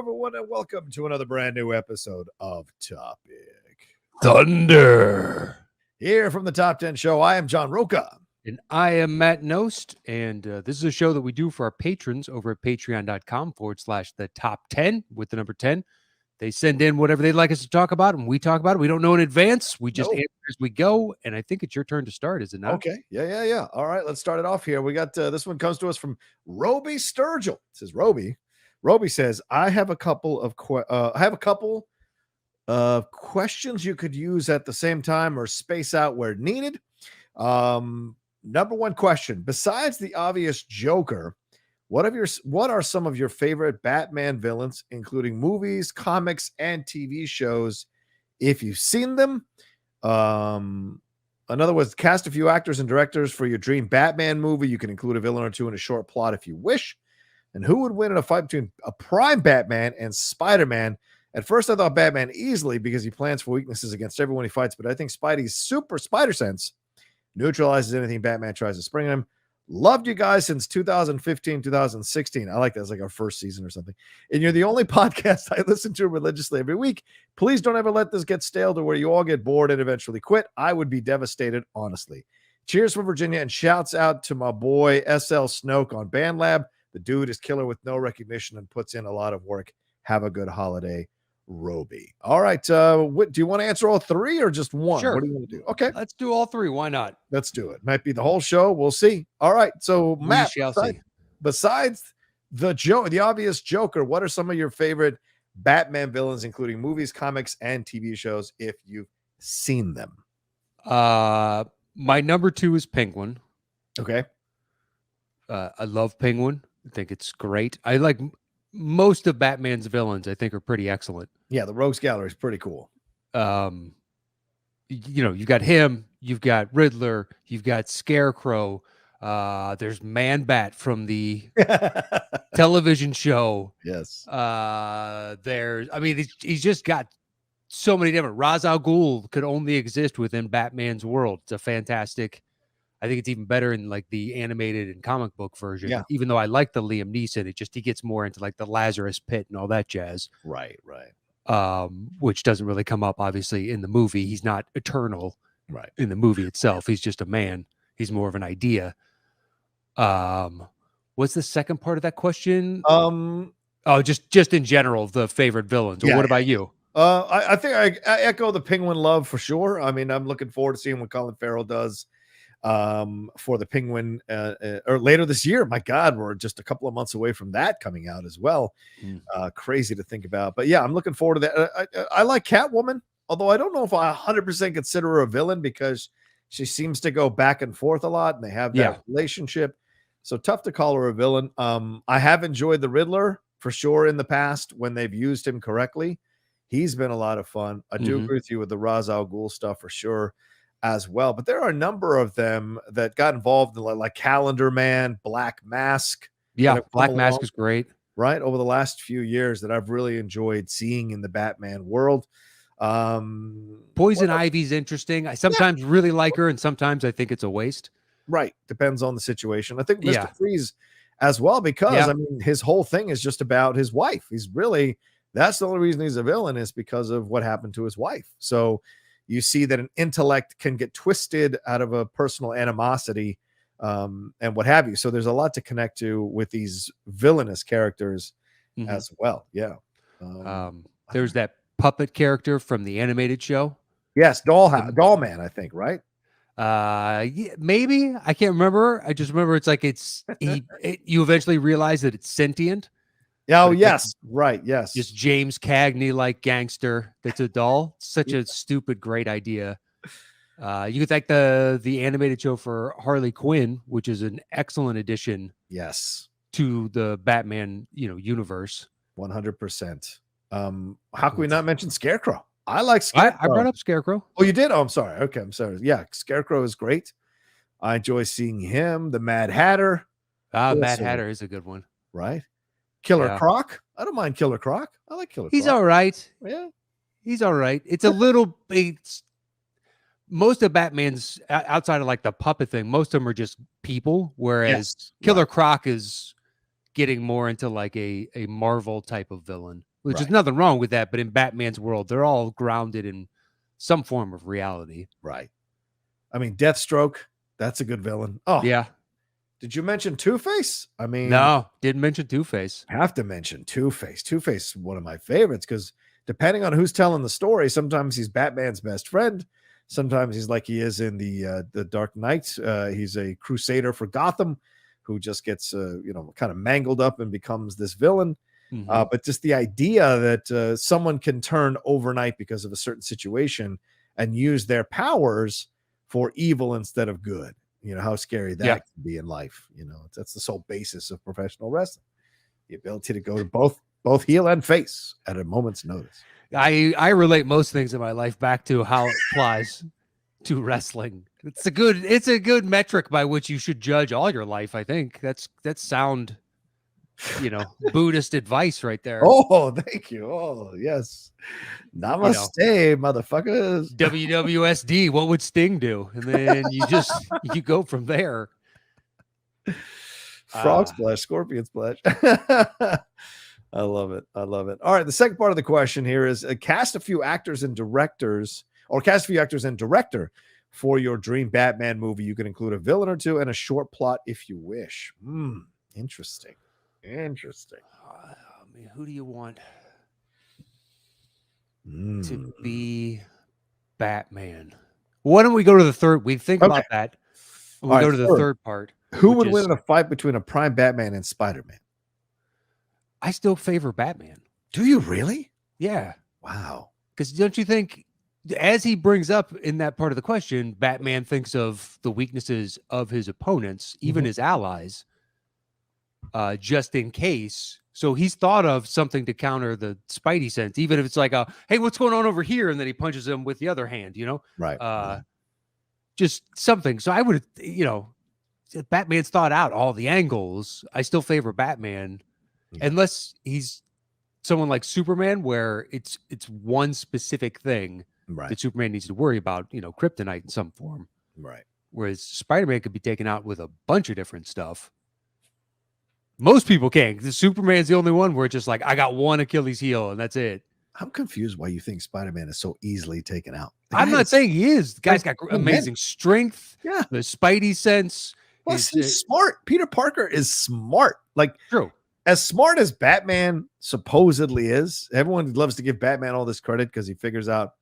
everyone, and welcome to another brand new episode of Topic Thunder. Here from the Top 10 Show, I am John Roca. And I am Matt Nost, and this is a show that we do for our patrons over at patreon.com/the top 10 with the number 10. They send in whatever they'd like us to talk about, and we talk about it. We don't know in advance. We just answer as we go, and I think it's your turn to start, is it not? Okay. Yeah. All right, let's start it off here. We got this one comes to us from Roby Sturgill. It says, Roby says, I have a couple of questions you could use at the same time or space out where needed. Number one question, besides the obvious Joker, what are some of your favorite Batman villains, including movies, comics, and TV shows, if you've seen them? In other words, cast a few actors and directors for your dream Batman movie. You can include a villain or two in a short plot if you wish. And who would win in a fight between a prime Batman and Spider-Man? At first, I thought Batman easily because he plans for weaknesses against everyone he fights, but I think Spidey's super spider sense neutralizes anything Batman tries to spring on him. Loved you guys since 2015, 2016. I like that. It's like our first season or something. And you're the only podcast I listen to religiously every week. Please don't ever let this get stale to where you all get bored and eventually quit. I would be devastated, honestly. Cheers from Virginia, and shouts out to my boy SL Snoke on BandLab. The dude is killer with no recognition and puts in a lot of work. Have a good holiday, Roby. All right. Do you want to answer all three or just one? Sure. What do you want to do? Okay. Let's do all three. Why not? Let's do it. Might be the whole show. We'll see. All right. So, Matt, see. Besides the obvious Joker, what are some of your favorite Batman villains, including movies, comics, and TV shows, if you've seen them? My number two is Penguin. Okay. I love Penguin. I think it's great. I like most of Batman's villains. I think are pretty excellent. Yeah, the Rogues Gallery is pretty cool. You've got him, you've got Riddler, you've got Scarecrow. There's Man-Bat from the television show. Yes. He's just got so many different. Ra's al Ghul could only exist within Batman's world. It's a fantastic. I think it's even better in like the animated and comic book version. Yeah. Even though I like the Liam Neeson, he gets more into like the Lazarus Pit and all that jazz. Right. Which doesn't really come up obviously in the movie. He's not eternal. Right. In the movie itself, he's just a man. He's more of an idea. What's the second part of that question? Just in general, the favorite villains. What about you? I think I echo the Penguin love for sure. I mean, I'm looking forward to seeing what Colin Farrell does for the Penguin or later this year. My God, we're just a couple of months away from that coming out as well. Crazy to think about, but yeah, I'm looking forward to that. I like Catwoman, although I don't know if I 100% consider her a villain because she seems to go back and forth a lot, and they have that relationship. So tough to call her a villain. I have enjoyed the Riddler for sure in the past when they've used him correctly. He's been a lot of fun. I do agree with you with the Ra's al Ghul stuff for sure as well. But there are a number of them that got involved in like Calendar Man, Black Mask. Yeah, Black Mask is great. Right, over the last few years that I've really enjoyed seeing in the Batman world. Poison Ivy's interesting. I sometimes really like her, and sometimes I think it's a waste. Right, depends on the situation. I think Mr. Freeze as well, because I mean his whole thing is just about his wife. That's the only reason he's a villain is because of what happened to his wife. So you see that an intellect can get twisted out of a personal animosity and what have you. So there's a lot to connect to with these villainous characters as well. Yeah. There's that puppet character from the animated show. Yes. Dollman, I think, right? Maybe. I can't remember. I just remember it's like you eventually realize that it's sentient. Oh, yes. Right. Yes. Just James Cagney like gangster that's a doll. Such a stupid, great idea. You could thank the animated show for Harley Quinn, which is an excellent addition. Yes. To the Batman, universe. 100%. How can we not mention Scarecrow? I like Scarecrow. I brought up Scarecrow. Oh, you did? Oh, I'm sorry. Okay, I'm sorry. Yeah, Scarecrow is great. I enjoy seeing him. The Mad Hatter. Mad Hatter is a good one. Right? Killer Croc. I don't mind Killer Croc. I like Killer Croc. He's all right. Yeah. He's all right. It's a little... most of Batman's, outside of like the puppet thing, most of them are just people, whereas Killer Croc is getting more into like a Marvel type of villain. which is Right. nothing wrong with that. But in Batman's world, they're all grounded in some form of reality. Right. I mean, Deathstroke, that's a good villain. Oh, Yeah. did you mention Two-Face? I mean, No, didn't mention Two-Face. I have to mention Two-Face. Two-Face is one of my favorites because depending on who's telling the story, sometimes he's Batman's best friend. Sometimes he's like he is in the Dark Knight. He's a crusader for Gotham who just gets kind of mangled up and becomes this villain. Mhm. But just the idea that someone can turn overnight because of a certain situation and use their powers for evil instead of good. You know how scary that Yeah. can be in life. You know, that's the sole basis of professional wrestling. The ability to go to both heel and face at a moment's notice. I relate most things in my life back to how it applies to wrestling. It's a good metric by which you should judge all your life. I think that's sound, Buddhist advice right there. Oh, thank you. Oh, yes. Namaste, motherfuckers. WWSD, what would Sting do? And then you go from there. Frog splash, scorpion splash. I love it. I love it. All right. The second part of the question here is cast a few actors and directors, or cast a few actors and director for your dream Batman movie. You can include a villain or two and a short plot if you wish. Interesting. Interesting. I mean, who do you want to be Batman? Why don't we go to the third? We think about that. We go to the third part. Who would win in a fight between a prime Batman and Spider-Man? I still favor Batman. Do you really? Yeah. Wow. Because don't you think, as he brings up in that part of the question, Batman thinks of the weaknesses of his opponents, even his allies, just in case. So he's thought of something to counter the Spidey sense, even if it's like, hey, what's going on over here? And then he punches him with the other hand, Right. Just something. So I would, Batman's thought out all the angles. I still favor Batman, unless he's someone like Superman, where it's one specific thing that Superman needs to worry about, kryptonite in some form. Right. Whereas Spider-Man could be taken out with a bunch of different stuff. Most people can't. Superman's the only one where it's just like, I got one Achilles heel and that's it. I'm confused why you think Spider-Man is so easily taken out. I'm not saying he is. The guy's got amazing strength. Yeah. The Spidey sense. Plus, he's smart. Peter Parker is smart. Like, true. As smart as Batman supposedly is, everyone loves to give Batman all this credit because he figures out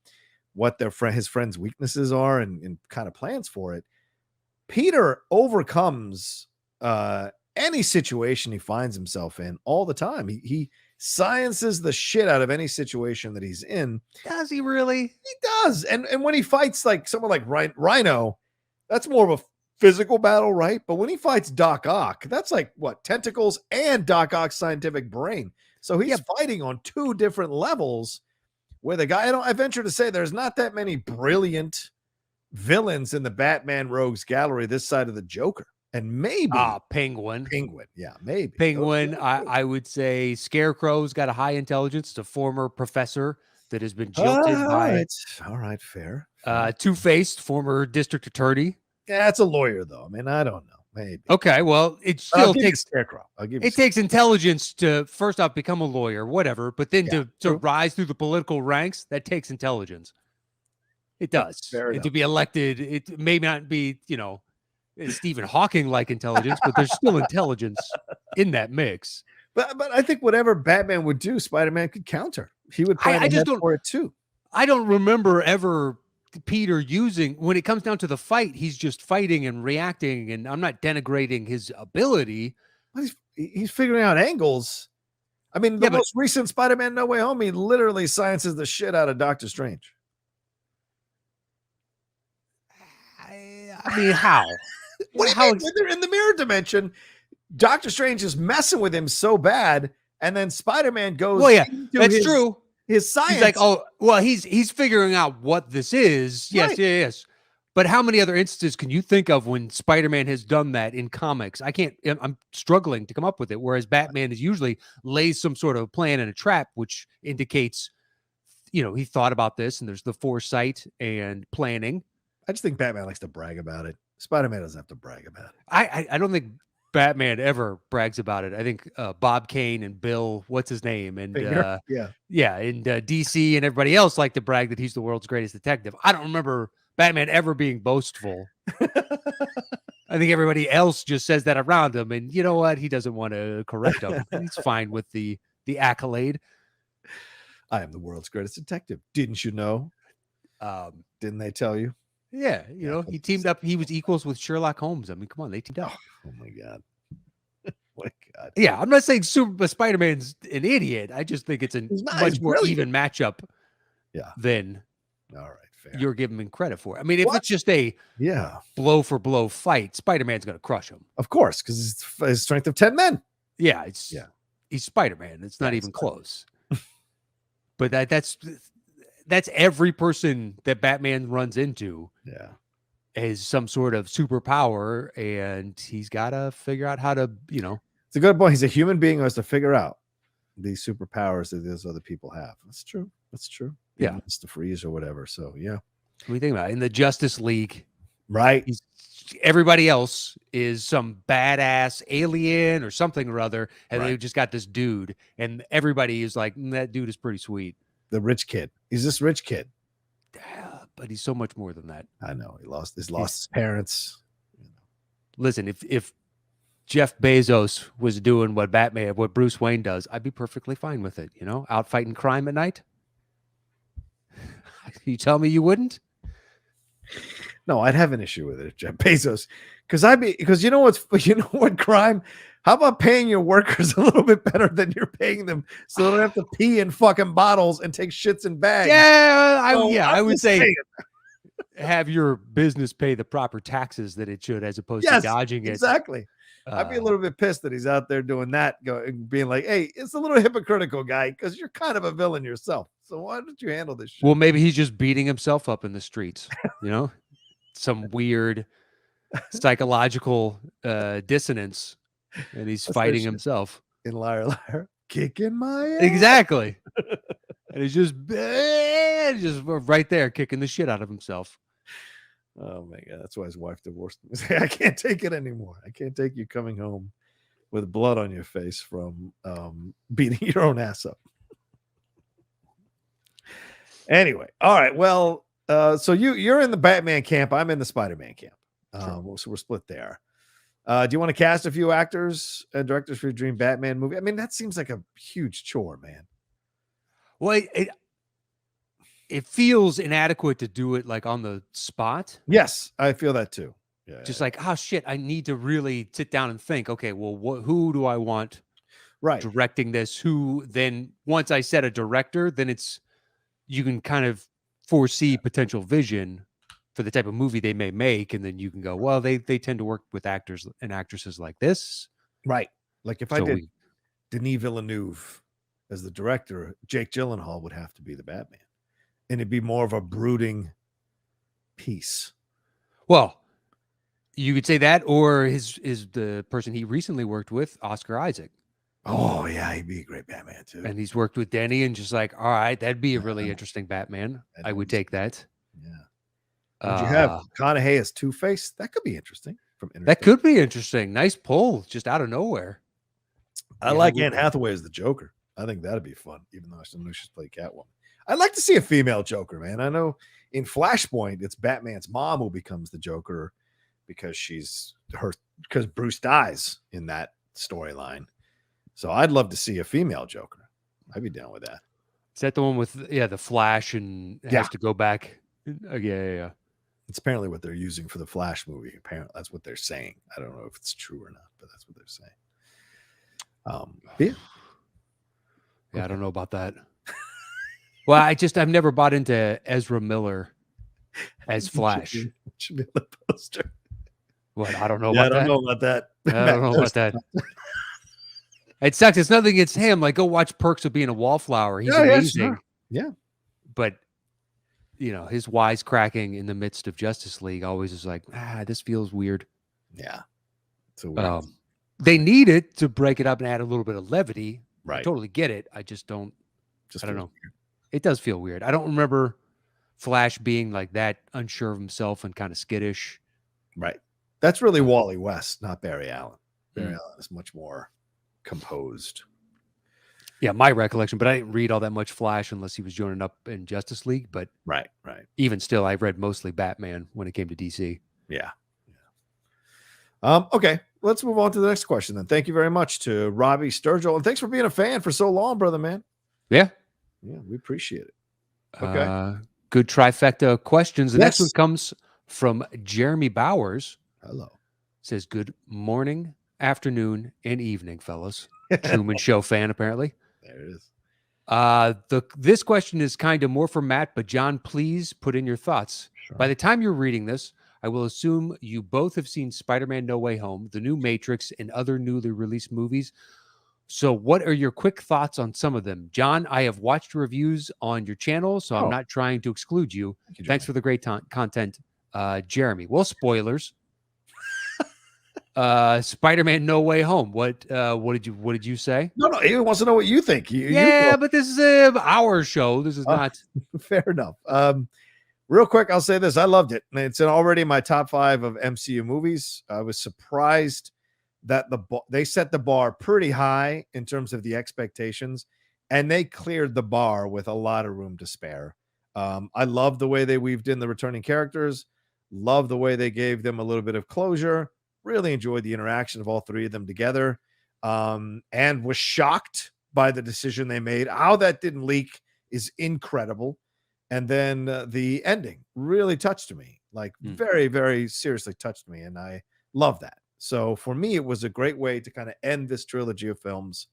what his friends' weaknesses are and kind of plans for it. Peter overcomes any situation he finds himself in all the time. He sciences the shit out of any situation that he's in. Does he really? He does. And when he fights like someone like Rhino, that's more of a physical battle, right? But when he fights Doc Ock, that's like what, tentacles and Doc Ock's scientific brain. So he's fighting on two different levels where the guy, I venture to say there's not that many brilliant villains in the Batman Rogues gallery this side of the Joker. And maybe Penguin. Yeah, maybe. Penguin. I would say Scarecrow's got a high intelligence. It's a former professor that has been jilted by. All right, fair. Two-Faced, former district attorney. Yeah, it's a lawyer, though. I mean, I don't know. Maybe. Okay, well, it still takes Scarecrow. It takes intelligence to first off become a lawyer, whatever, but then to rise through the political ranks, that takes intelligence. It does. And to be elected, it may not be, Stephen Hawking like intelligence, but there's still intelligence in that mix. But I think whatever Batman would do, Spider-Man could counter. He would plan ahead for it too. I don't remember ever Peter using, when it comes down to the fight, he's just fighting and reacting, and I'm not denigrating his ability. He's figuring out angles. I mean, the most recent Spider-Man No Way Home, he literally sciences the shit out of Doctor Strange. I mean, how? What do you mean? When they're in the mirror dimension, Doctor Strange is messing with him so bad, and then Spider-Man goes. Well, yeah, that's true. His science. He's like, oh, well, he's figuring out what this is. Yes, yes. But how many other instances can you think of when Spider-Man has done that in comics? I'm struggling to come up with it. Whereas Batman is usually lays some sort of plan and a trap, which indicates, he thought about this, and there's the foresight and planning. I just think Batman likes to brag about it. Spider-Man doesn't have to brag about it. I don't think Batman ever brags about it. I think Bob Kane and Bill, what's his name, and Finger. Yeah. and DC and everybody else like to brag that he's the world's greatest detective. I don't remember Batman ever being boastful. I think everybody else just says that around him, and you know what? He doesn't want to correct him. He's fine with the accolade. I am the world's greatest detective. Didn't you know? Didn't they tell you? Yeah, you know, he teamed up. He was equals with Sherlock Holmes. I mean, come on, they teamed up. Oh my god. My god. Yeah, I'm not saying Spider-Man's an idiot. I just think it's a much more even matchup. Yeah. Than all right, fair. You're giving him credit for. I mean, if it's just a blow for blow fight, Spider-Man's going to crush him. Of course, because it's his strength of 10 men. Yeah, he's Spider-Man. It's not even close. But that's every person that Batman runs into. Yeah. Is some sort of superpower, and he's got to figure out how to, you know. It's a good point. He's a human being who has to figure out these superpowers that those other people have. That's true. That's true. Yeah. It's the freeze or whatever. So, yeah. What do you think about it? In the Justice League, right? Everybody else is some badass alien or something or other, and they just got this dude, and everybody is like, that dude is pretty sweet. The rich kid. He's this rich kid. But he's so much more than that. I know. He lost his parents. Listen, if Jeff Bezos was doing what Bruce Wayne does, I'd be perfectly fine with it. You know, out fighting crime at night. You tell me you wouldn't? No, I'd have an issue with it, Jeff Bezos, because you know what crime? How about paying your workers a little bit better than you're paying them, so they don't have to pee in fucking bottles and take shits in bags? Yeah, I would say have your business pay the proper taxes that it should, as opposed to dodging it. Exactly. I'd be a little bit pissed that he's out there doing that, being like, hey, it's a little hypocritical, guy, because you're kind of a villain yourself. So why don't you handle this shit? Well, maybe he's just beating himself up in the streets, you know? Some weird psychological dissonance, and he's fighting himself. In Liar Liar, kicking my ass. Exactly. And he's just right there kicking the shit out of himself. Oh my god, that's why his wife divorced him. I can't take it anymore. I can't take you coming home with blood on your face from beating your own ass up. Anyway, all right. Well, so you're in the Batman camp. I'm in the Spider-Man camp. Sure. So we're split there. Do you want to cast a few actors and directors for your dream Batman movie? I mean, that seems like a huge chore, man. Well, it feels inadequate to do it like on the spot. Yes, I feel that too. Yeah, just like, oh shit, I need to really sit down and think, okay, well, who do I want directing this? Who then, once I set a director, then you can kind of foresee potential vision for the type of movie they may make, and then you can go, well, they tend to work with actors and actresses like this. Right. Like if I did Denis Villeneuve as the director, Jake Gyllenhaal would have to be the Batman. And it'd be more of a brooding piece. Well, you could say that, or is the person he recently worked with, Oscar Isaac. Oh yeah, he'd be a great Batman too. And he's worked with Denny, and just like, all right, that'd be a really interesting Batman. I would take that. Yeah. Would you have McConaughey as Two-Face? That could be interesting. That could be interesting. Nice pull, just out of nowhere. I like Anne Hathaway as the Joker. I think that'd be fun, even though I still know she's played Catwoman. I'd like to see a female Joker, man. I know in Flashpoint, it's Batman's mom who becomes the Joker because Bruce dies in that storyline. So I'd love to see a female Joker. I'd be down with that. Is that the one with the Flash and has to go back? Yeah. It's apparently what they're using for the Flash movie. Apparently, that's what they're saying. I don't know if it's true or not, but that's what they're saying. I don't know about that. Well, I've never bought into Ezra Miller as Flash. Should be the poster. What? I don't know about that. I don't know about that. I don't know about that. It sucks. It's nothing against him. Like, go watch Perks of Being a Wallflower. He's amazing. Yeah. But, his wisecracking in the midst of Justice League always is like, this feels weird. Yeah. So weird. They need it to break it up and add a little bit of levity. Right. I totally get it. I just don't. I don't know. Weird. It does feel weird. I don't remember Flash being like that, unsure of himself and kind of skittish. Right. That's really Wally West, not Barry Allen. Barry Allen is much more composed. Yeah, my recollection, but I didn't read all that much Flash unless he was joining up in Justice League. But Right. even still, I read mostly Batman when it came to DC. Yeah. Okay, let's move on to the next question then. Thank you very much to Robbie Sturgill, and thanks for being a fan for so long, brother man. Yeah, we appreciate it. Okay, good trifecta questions. The next Yes. one comes from Jeremy Bowers. Hello. Says, good morning, afternoon, and evening, fellas. Truman Show fan, apparently. There it is. This question is kind of more for Matt, but John, please put in your thoughts. Sure. By the time you're reading this, I will assume you both have seen Spider-Man No Way Home, The New Matrix, and other newly released movies. So what are your quick thoughts on some of them? John, I have watched reviews on your channel, so I'm not trying to exclude you. Thanks for the great content, Jeremy. Well, spoilers. Spider-Man No Way Home. What did you say? No, he wants to know what you think. But this is our show. This is not fair enough. Real quick, I'll say this: I loved it. It's already in my top 5 of MCU movies. I was surprised that they set the bar pretty high in terms of the expectations, and they cleared the bar with a lot of room to spare. I love the way they weaved in the returning characters. Love the way they gave them a little bit of closure. Really enjoyed the interaction of all 3 of them together, and was shocked by the decision they made. How that didn't leak is incredible. And then the ending really touched me, like very, very seriously touched me. And I love that. So for me, it was a great way to kind of end this trilogy of films.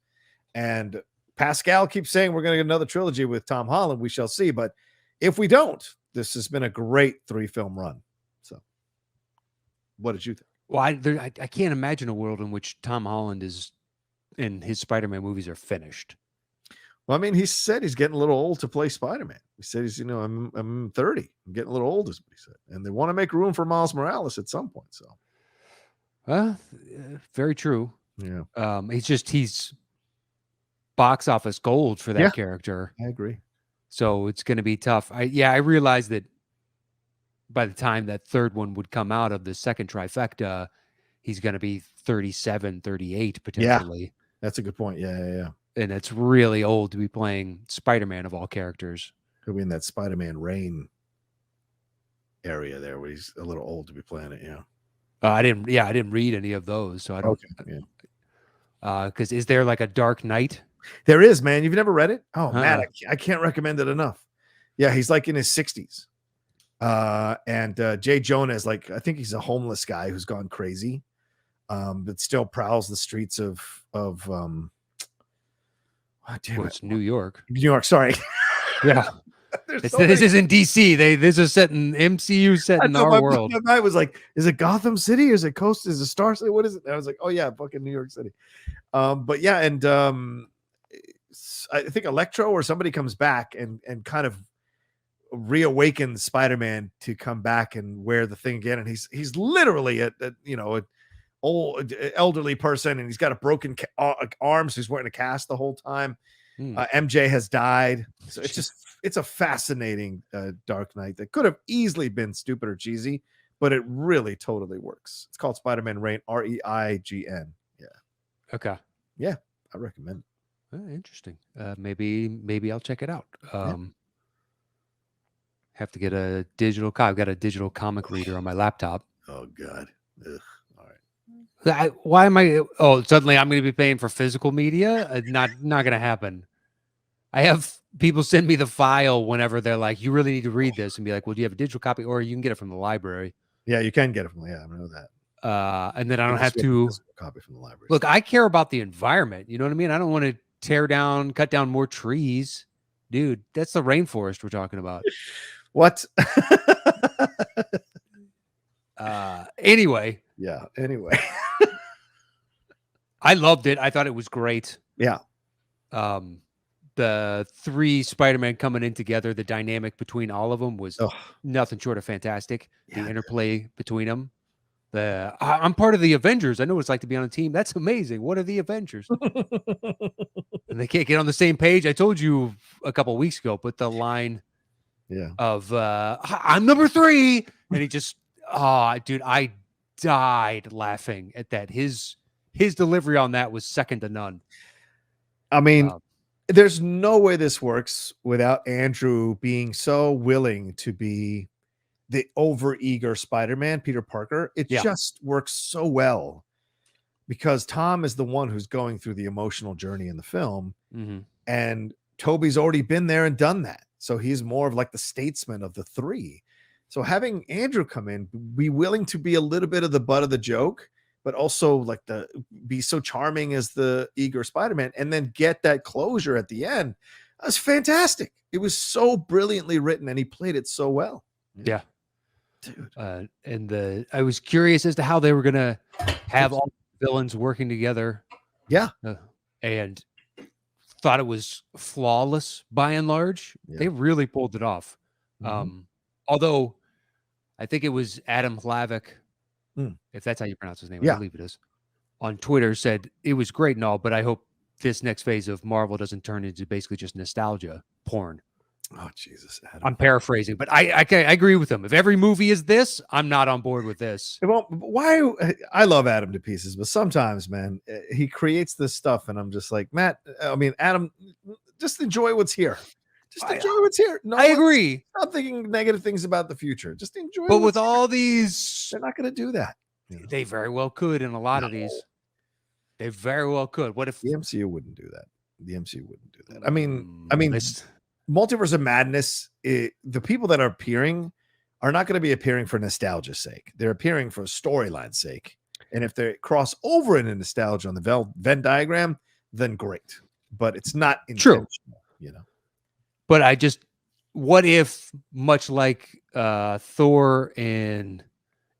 And Pascal keeps saying we're going to get another trilogy with Tom Holland. We shall see. But if we don't, this has been a great 3-film run. So what did you think? Well, I can't imagine a world in which Tom Holland and his Spider-Man movies are finished. Well, I mean, he said he's getting a little old to play Spider-Man. He said he's, I'm 30. I'm getting a little old, is what he said. And they want to make room for Miles Morales at some point. So, very true. Yeah. He's box office gold for that character. I agree. So it's going to be tough. I realized that by the time that third one would come out of the second trifecta, he's going to be 37, 38 potentially. Yeah, that's a good point. Yeah. And it's really old to be playing Spider-Man of all characters. He'll be in that Spider-Man Reign area there where he's a little old to be playing it. Yeah. I didn't read any of those, so I don't. Okay. Yeah. Because is there like a Dark Knight? There is, man. You've never read it? Oh, man, I can't recommend it enough. Yeah, he's like in his 60s. And Jay Jonah is like, I think he's a homeless guy who's gone crazy, but still prowls the streets of it's New York. New York, sorry. Yeah. This isn't DC. This is set in MCU, set in our world. I was like, is it Gotham City? Is it Coast? Is it Star City? What is it? And I was like, oh yeah, fucking New York City. But yeah, and I think Electro or somebody comes back and kind of reawakens Spider-Man to come back and wear the thing again. And he's literally an old elderly person, and he's got a broken arm, so he's wearing a cast the whole time. MJ has died, so it's a fascinating Dark Knight that could have easily been stupid or cheesy, but it really totally works. It's called Spider-Man Reign, Reign. Yeah. Okay. Yeah, I recommend it. Interesting. Maybe I'll check it out. Have to get a digital copy. I've got a digital comic reader on my laptop. Oh God. Ugh. Why am I? Oh, suddenly I'm going to be paying for physical media? Not going to happen. I have people send me the file whenever they're like, "You really need to read this," and be like, "Well, do you have a digital copy, or you can get it from the library?" Yeah, you can get it from. Yeah, I know that. And then I don't have to copy from the library. Look, I care about the environment. You know what I mean? I don't want to cut down more trees, dude. That's the rainforest we're talking about. What? Anyway. Yeah. Anyway. I loved it. I thought it was great. Yeah. The 3 Spider-Man coming in together, the dynamic between all of them was nothing short of fantastic. Yeah, the interplay between them. I'm part of the Avengers. I know what it's like to be on a team. That's amazing. What are the Avengers? And they can't get on the same page. I told you a couple of weeks ago, put the line of I'm number 3. And he just, dude, I died laughing at that. His his delivery on that was second to none. I mean, Um, there's no way this works without Andrew being so willing to be the overeager Spider-Man, Peter Parker. It Yeah. just works so well because Tom is the one who's going through the emotional journey in the film, mhm. and Toby's already been there and done that. So he's more of like the statesman of the three. So having Andrew come in, be willing to be a little bit of the butt of the joke, but also like be so charming as the eager Spider-Man, and then get that closure at the end. That's fantastic. It was so brilliantly written, and he played it so well. Yeah. Dude. And I was curious as to how they were gonna have all the villains working together. Yeah. And thought it was flawless by and large. Yeah. They really pulled it off. Mhm. Although I think it was Adam Hlavik, Mm. if that's how you pronounce his name, Yeah. I believe it is, on Twitter said it was great and all, but I hope this next phase of Marvel doesn't turn into basically just nostalgia porn. Oh, Jesus, Adam. I'm paraphrasing, but I agree with him. If every movie is this, I'm not on board with this. Well, why? I love Adam to pieces, but sometimes, man, he creates this stuff, and I'm just like, Adam, just enjoy what's here. Just enjoy what's here. No, I agree. Stop thinking negative things about the future. Just enjoy. But with all these, they're not going to do that. They very well could in a lot of these. They very well could. What if the MCU wouldn't do that? The MCU wouldn't do that. I mean, Multiverse of Madness, the people that are appearing are not going to be appearing for nostalgia's sake. They're appearing for storyline's sake. And if they cross over into nostalgia on the Venn diagram, then great. But it's not intentional, true. But what if, much like Thor and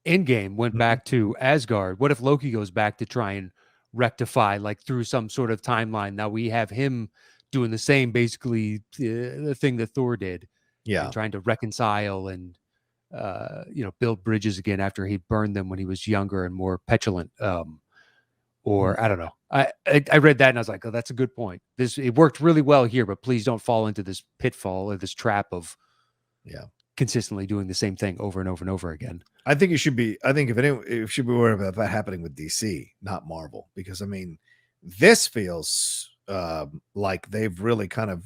Endgame went back to Asgard, what if Loki goes back to try and rectify, like through some sort of timeline? Now we have him doing the same, basically the thing that Thor did, and trying to reconcile and build bridges again after he burned them when he was younger and more petulant. Or I don't know. I read that and I was like, oh, that's a good point. It worked really well here, but please don't fall into this pitfall or this trap of consistently doing the same thing over and over and over again. I think you should be. I think if anyone, you should be worried about that happening with DC, not Marvel, because I mean, this feels like they've really kind of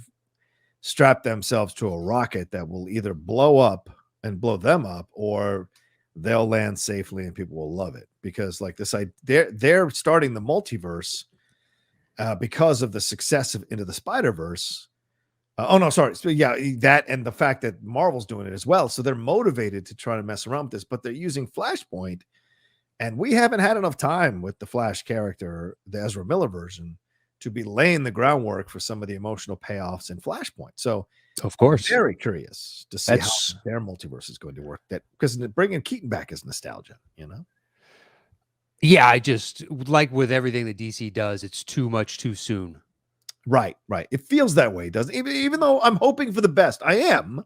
strapped themselves to a rocket that will either blow up and blow them up, or they'll land safely and people will love it. Because like this, they're starting the multiverse because of the success of Into the Spider-Verse. That and the fact that Marvel's doing it as well. So they're motivated to try to mess around with this, but they're using Flashpoint, and we haven't had enough time with the Flash character, the Ezra Miller version, to be laying the groundwork for some of the emotional payoffs in Flashpoint. So, of course, I'm very curious to see how their multiverse is going to work. That because bringing Keaton back is nostalgia, Yeah, I just like with everything that DC does, it's too much too soon. Right. It feels that way, doesn't it? Even though I'm hoping for the best, I am.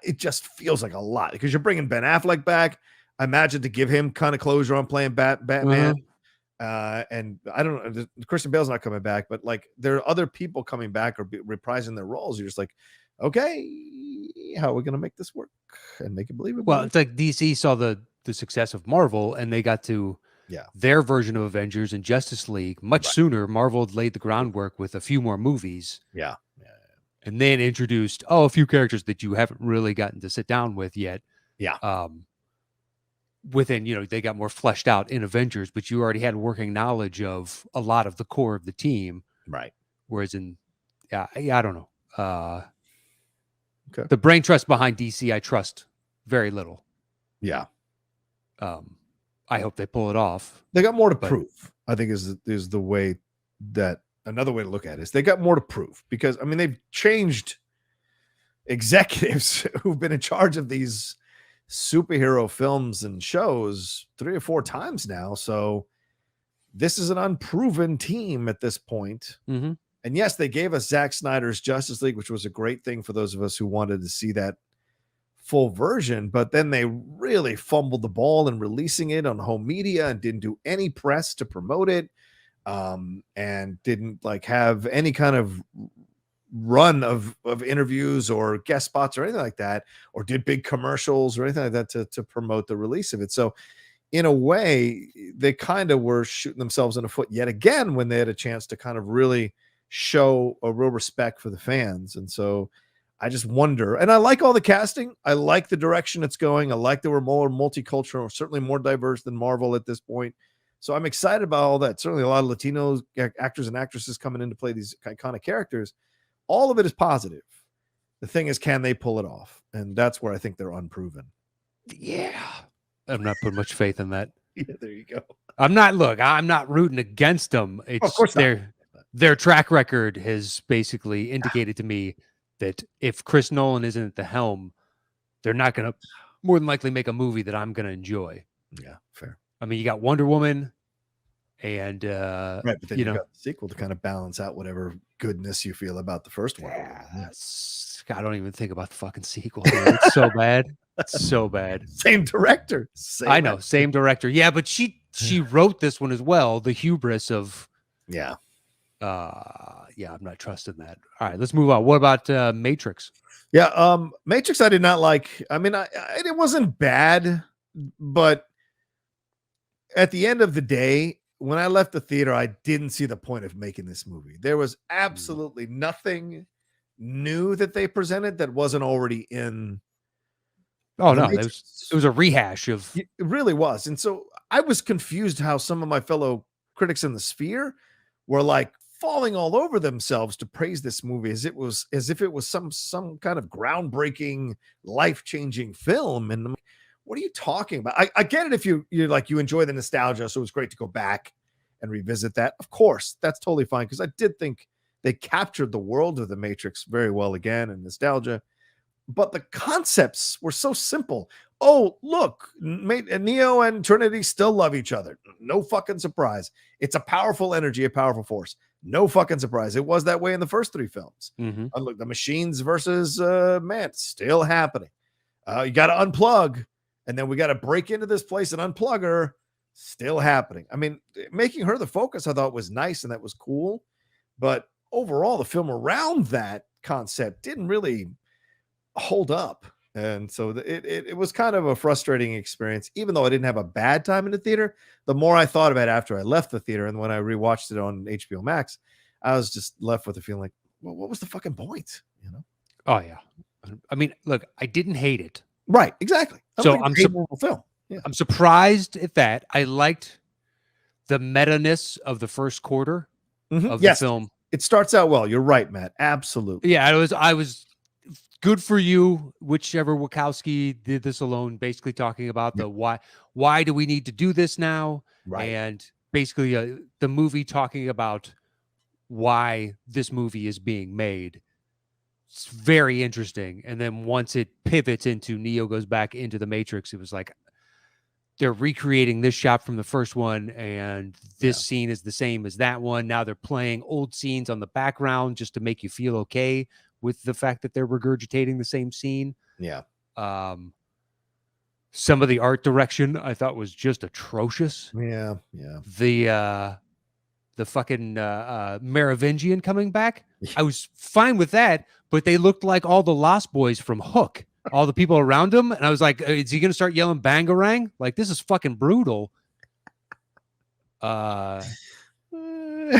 It just feels like a lot because you're bringing Ben Affleck back. I imagine to give him kind of closure on playing Batman. And I don't know, Christian Bale's not coming back, but like there are other people coming back or reprising their roles. You're just like, okay, how are we going to make this work and make it believable? Well, it's like DC saw the success of Marvel and they got to their version of Avengers and Justice League much sooner. Marvel laid the groundwork with a few more movies. Yeah. And then introduced a few characters that you haven't really gotten to sit down with yet. Yeah. Within, they got more fleshed out in Avengers, but you already had working knowledge of a lot of the core of the team. Right. Whereas I don't know. Okay. The brain trust behind DC, I trust very little. Yeah. I hope they pull it off. They got more to prove, I think is the way that another way to look at it is they got more to prove because I mean they've changed executives who've been in charge of these superhero films and shows 3 or 4 times now. So this is an unproven team at this point. Mm-hmm. And yes, they gave us Zack Snyder's Justice League, which was a great thing for those of us who wanted to see that full version, but then they really fumbled the ball in releasing it on home media and didn't do any press to promote it, and didn't like have any kind of run of interviews or guest spots or anything like that, or did big commercials or anything like that to promote the release of it. So in a way, they kind of were shooting themselves in the foot yet again when they had a chance to kind of really show a real respect for the fans. And so I just wonder, and I like all the casting. I like the direction it's going. I like that we're more multicultural, certainly more diverse than Marvel at this point. So I'm excited about all that. Certainly a lot of Latino actors and actresses coming in to play these iconic characters. All of it is positive. The thing is, can they pull it off? And that's where I think they're unproven. Yeah. I'm not putting much faith in that. Yeah, there you go. I'm not rooting against them. It's Of course not. their track record has basically indicated to me that if Chris Nolan isn't at the helm, they're not going to more than likely make a movie that I'm going to enjoy. Yeah, fair. I mean, you got Wonder Woman and right, but then you got the sequel to kind of balance out whatever goodness you feel about the first one. Yeah. I don't even think about the fucking sequel. It's so bad. It's so bad. Same director. Same director. Yeah, but she wrote this one as well. The hubris of yeah, I'm not trusting that. All right, let's move on. What about Matrix? Yeah, Matrix I did not like. I mean, it wasn't bad, but at the end of the day, when I left the theater, I didn't see the point of making this movie. There was absolutely nothing new that they presented that wasn't already in. Oh no, it was a rehash of. It really was, and so I was confused how some of my fellow critics in the sphere were like falling all over themselves to praise this movie as if it was some kind of groundbreaking, life-changing film. And I'm like, what are you talking about? I get it if you enjoy the nostalgia, so it was great to go back and revisit that. Of course, that's totally fine because I did think they captured the world of the Matrix very well again and nostalgia. But the concepts were so simple. Oh, look, Neo and Trinity still love each other. No fucking surprise. It's a powerful energy, a powerful force. No fucking surprise. It was that way in the first three films. Mm-hmm. Look, the machines versus man, still happening. You got to unplug, and then we got to break into this place and unplug her. Still happening. I mean, making her the focus, I thought was nice and that was cool. But overall, the film around that concept didn't really hold up. And so it was kind of a frustrating experience, even though I didn't have a bad time in the theater. The more I thought about it after I left the theater and when I rewatched it on HBO Max, I was just left with the feeling like, well, what was the fucking point? You know? Oh yeah. I mean, look, I didn't hate it. Right, exactly. So I'm film. Yeah. I'm surprised at that. I liked the meta-ness of the first quarter of the film. It starts out well. You're right, Matt. Absolutely. Yeah, I was good for you, whichever Wachowski did this alone, basically talking about the why do we need to do this now? Right. And basically the movie talking about why this movie is being made. It's very interesting. And then once it pivots into Neo goes back into the Matrix, it was like they're recreating this shot from the first one, and this scene is the same as that one. Now they're playing old scenes on the background just to make you feel okay with the fact that they're regurgitating the same scene. Yeah. Some of the art direction I thought was just atrocious. Yeah. Yeah. The fucking Merovingian coming back. I was fine with that, but they looked like all the Lost Boys from Hook, all the people around him. And I was like, is he going to start yelling bangarang? Like, this is fucking brutal. And then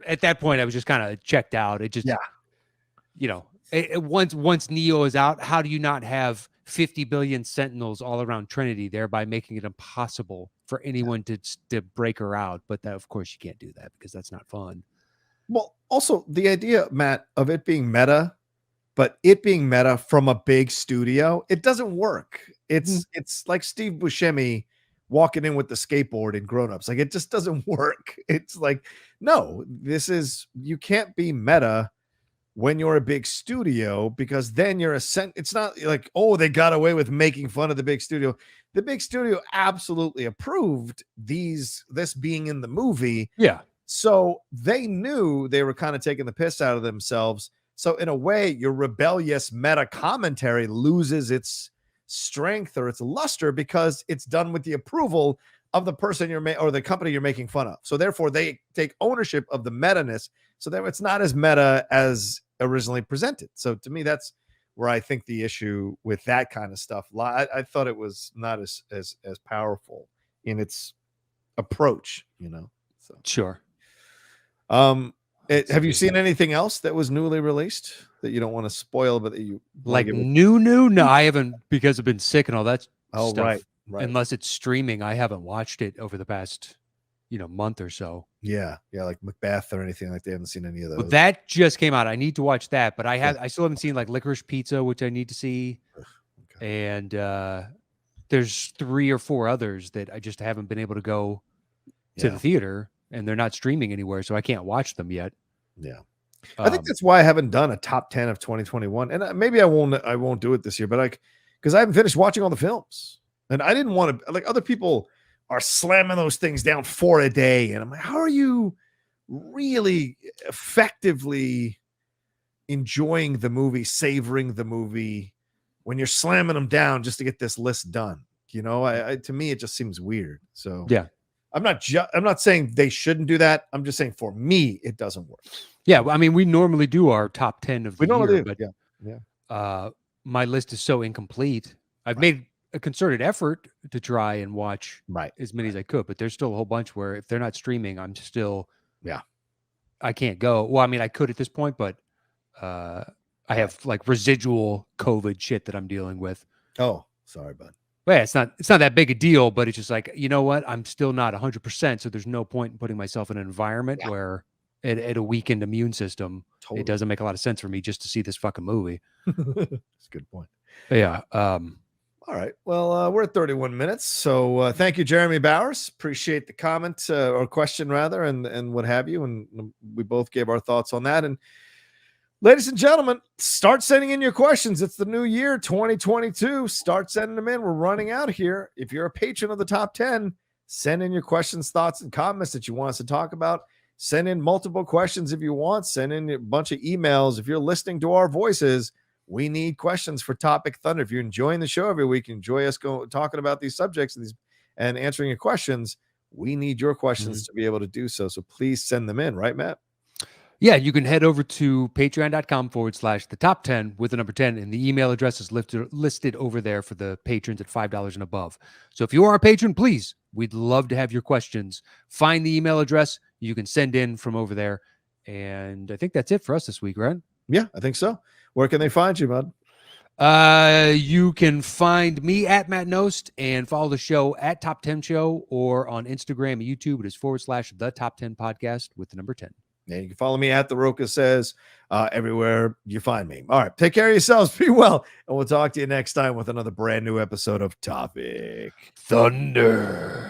at that point, I was just kind of checked out. It just, once Neo is out, how do you not have 50 billion sentinels all around Trinity, thereby making it impossible for anyone to break her out? But that, of course, you can't do that because that's not fun. Well, also the idea, Matt, of it being meta, but it being meta from a big studio, it doesn't work. It's like Steve Buscemi walking in with the skateboard in Grown Ups. Like, it just doesn't work. It's like, no, you can't be meta when you're a big studio, because then it's not like, oh, they got away with making fun of the big studio. The big studio absolutely approved this being in the movie. Yeah. So they knew they were kind of taking the piss out of themselves. So in a way, your rebellious meta commentary loses its strength or its luster because it's done with the approval of the person or the company you're making fun of. So therefore, they take ownership of the meta-ness. So that it's not as meta as originally presented. So to me, that's where I think the issue with that kind of stuff, I thought it was not as powerful in its approach, So Sure. Have you seen anything else that was newly released that you don't want to spoil, but that you like new? No, I haven't, because I've been sick and all that stuff. Right. Unless it's streaming, I haven't watched it over the past, month or so. Yeah, like Macbeth or anything like. They haven't seen any of those. Well, that just came out. I need to watch that, but I still haven't seen like Licorice Pizza, which I need to see. Okay. And there's 3 or 4 others that I just haven't been able to go to the theater, and they're not streaming anywhere, so I can't watch them yet. Yeah. I think that's why I haven't done a top 10 of 2021. And maybe I won't do it this year, but because I haven't finished watching all the films. And I didn't want to, like, other people are slamming those things down 4 a day. And I'm like, how are you really effectively enjoying the movie, savoring the movie, when you're slamming them down just to get this list done? To me, it just seems weird. So yeah, I'm not saying they shouldn't do that. I'm just saying for me, it doesn't work. Yeah, I mean, we normally do our top 10 of the year, but yeah. My list is so incomplete. I've made a concerted effort to try and watch as many as I could, but there's still a whole bunch where if they're not streaming, I'm still I can't go. Well, I mean, I could at this point, but I have like residual COVID shit that I'm dealing with. Oh, sorry, bud. Well, it's not that big a deal, but it's just like, you know what? I'm still not 100%, so there's no point in putting myself in an environment where at a weakened immune system, it doesn't make a lot of sense for me just to see this fucking movie. That's a good point. Yeah. All right. Well, we're at 31 minutes. So thank you, Jeremy Bowers. Appreciate the comment or question rather, and what have you. And we both gave our thoughts on that. And ladies and gentlemen, start sending in your questions. It's the new year, 2022. Start sending them in. We're running out here. If you're a patron of the top 10, send in your questions, thoughts, and comments that you want us to talk about. Send in multiple questions if you want. Send in a bunch of emails. If you're listening to our voices, we need questions for Topic Thunder. If you're enjoying the show every week, enjoy us talking about these subjects and answering your questions, we need your questions to be able to do so. So please send them in, right, Matt? Yeah, you can head over to patreon.com/the top 10 with the number 10, and the email address is listed over there for the patrons at $5 and above. So if you are a patron, please, we'd love to have your questions. Find the email address. You can send in from over there. And I think that's it for us this week, right? Yeah, I think so. Where can they find you, bud? You can find me at Matt Nost and follow the show at Top 10 Show, or on Instagram and YouTube. It is /the Top 10 Podcast with the number 10. Yeah, you can follow me at The Roca Says everywhere you find me. All right, take care of yourselves. Be well, and we'll talk to you next time with another brand new episode of Topic Thunder.